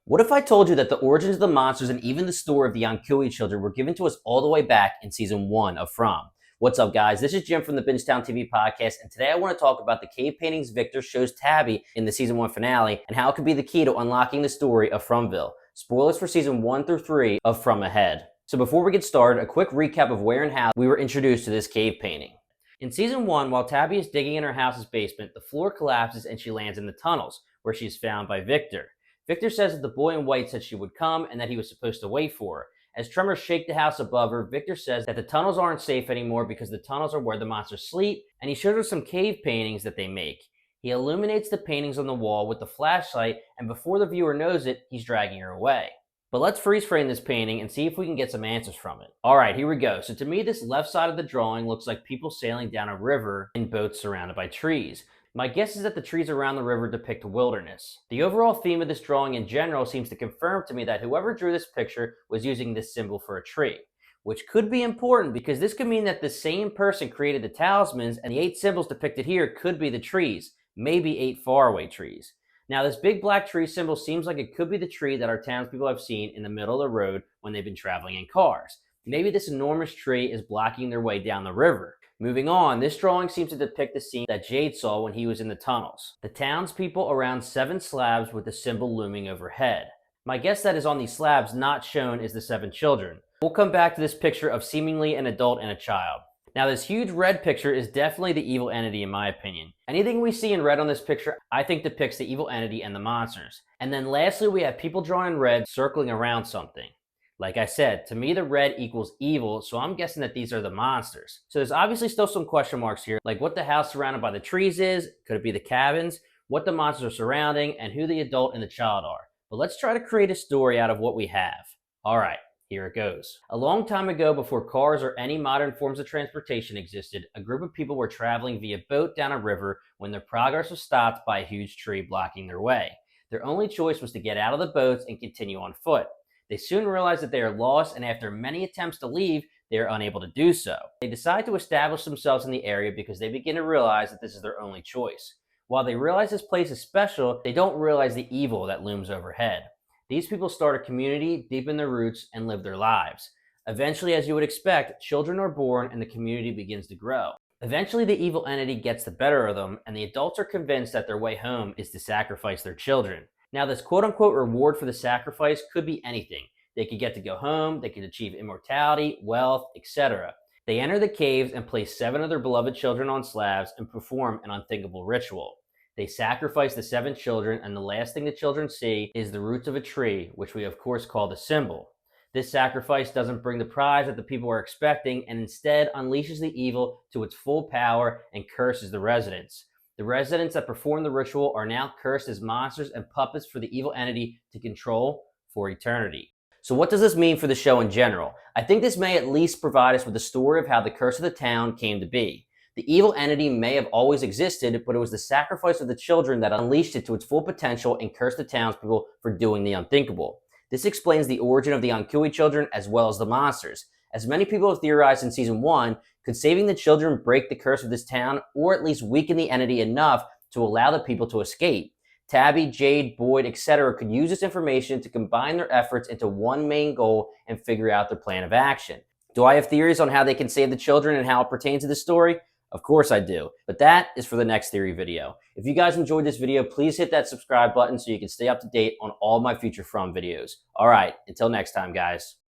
What if I told you that the origins of the monsters and even the story of the anghkooey children were given to us all the way back in season 1 of From? What's up, guys? This is Jim from the Bingetown TV podcast, and today I want to talk about the cave paintings Victor shows Tabby in the season 1 finale and how it could be the key to unlocking the story of FROMville. Spoilers for season 1 through 3 of From ahead. So before we get started, a quick recap of where and how we were introduced to this cave painting. In season 1, while Tabby is digging in her house's basement, the floor collapses and she lands in the tunnels, where she is found by Victor. Victor says that the boy in white said she would come and that he was supposed to wait for her. As tremors shake the house above her, Victor says that the tunnels aren't safe anymore because the tunnels are where the monsters sleep, and he shows her some cave paintings that they make. He illuminates the paintings on the wall with the flashlight, and before the viewer knows it, he's dragging her away. But let's freeze frame this painting and see if we can get some answers from it. Alright, here we go. So to me, this left side of the drawing looks like people sailing down a river in boats surrounded by trees. My guess is that the trees around the river depict wilderness. The overall theme of this drawing in general seems to confirm to me that whoever drew this picture was using this symbol for a tree, which could be important because this could mean that the same person created the talismans and the 8 symbols depicted here could be the trees, maybe 8 faraway trees. Now, this big black tree symbol seems like it could be the tree that our townspeople have seen in the middle of the road when they've been traveling in cars. Maybe this enormous tree is blocking their way down the river. Moving on, this drawing seems to depict the scene that Jade saw when he was in the tunnels. The townspeople around 7 slabs with the symbol looming overhead. My guess that is on these slabs not shown is the 7 children. We'll come back to this picture of seemingly an adult and a child. Now, this huge red picture is definitely the evil entity in my opinion. Anything we see in red on this picture I think depicts the evil entity and the monsters. And then lastly, we have people drawn in red circling around something. Like I said, to me the red equals evil, so I'm guessing that these are the monsters. So there's obviously still some question marks here, like what the house surrounded by the trees is, could it be the cabins, what the monsters are surrounding, and who the adult and the child are. But let's try to create a story out of what we have. Alright, here it goes. A long time ago, before cars or any modern forms of transportation existed, a group of people were traveling via boat down a river when their progress was stopped by a huge tree blocking their way. Their only choice was to get out of the boats and continue on foot. They soon realize that they are lost, and after many attempts to leave, they are unable to do so. They decide to establish themselves in the area because they begin to realize that this is their only choice. While they realize this place is special, they don't realize the evil that looms overhead. These people start a community, deepen their roots, and live their lives. Eventually, as you would expect, children are born and the community begins to grow. Eventually, the evil entity gets the better of them, and the adults are convinced that their way home is to sacrifice their children. Now, this quote-unquote reward for the sacrifice could be anything. They could get to go home, they could achieve immortality, wealth, etc. They enter the caves and place 7 of their beloved children on slabs and perform an unthinkable ritual. They sacrifice the 7 children, and the last thing the children see is the roots of a tree, which we of course call the symbol. This sacrifice doesn't bring the prize that the people are expecting, and instead unleashes the evil to its full power and curses the residents. The residents that perform the ritual are now cursed as monsters and puppets for the evil entity to control for eternity. So what does this mean for the show in general? I think this may at least provide us with the story of how the curse of the town came to be. The evil entity may have always existed, but it was the sacrifice of the children that unleashed it to its full potential and cursed the townspeople for doing the unthinkable. This explains the origin of the anghkooey children as well as the monsters. As many people have theorized in season 1, could saving the children break the curse of this town, or at least weaken the entity enough to allow the people to escape? Tabby, Jade, Boyd, etc. could use this information to combine their efforts into one main goal and figure out their plan of action. Do I have theories on how they can save the children and how it pertains to this story? Of course I do, but that is for the next theory video. If you guys enjoyed this video, please hit that subscribe button so you can stay up to date on all my future From videos. Alright, until next time, guys.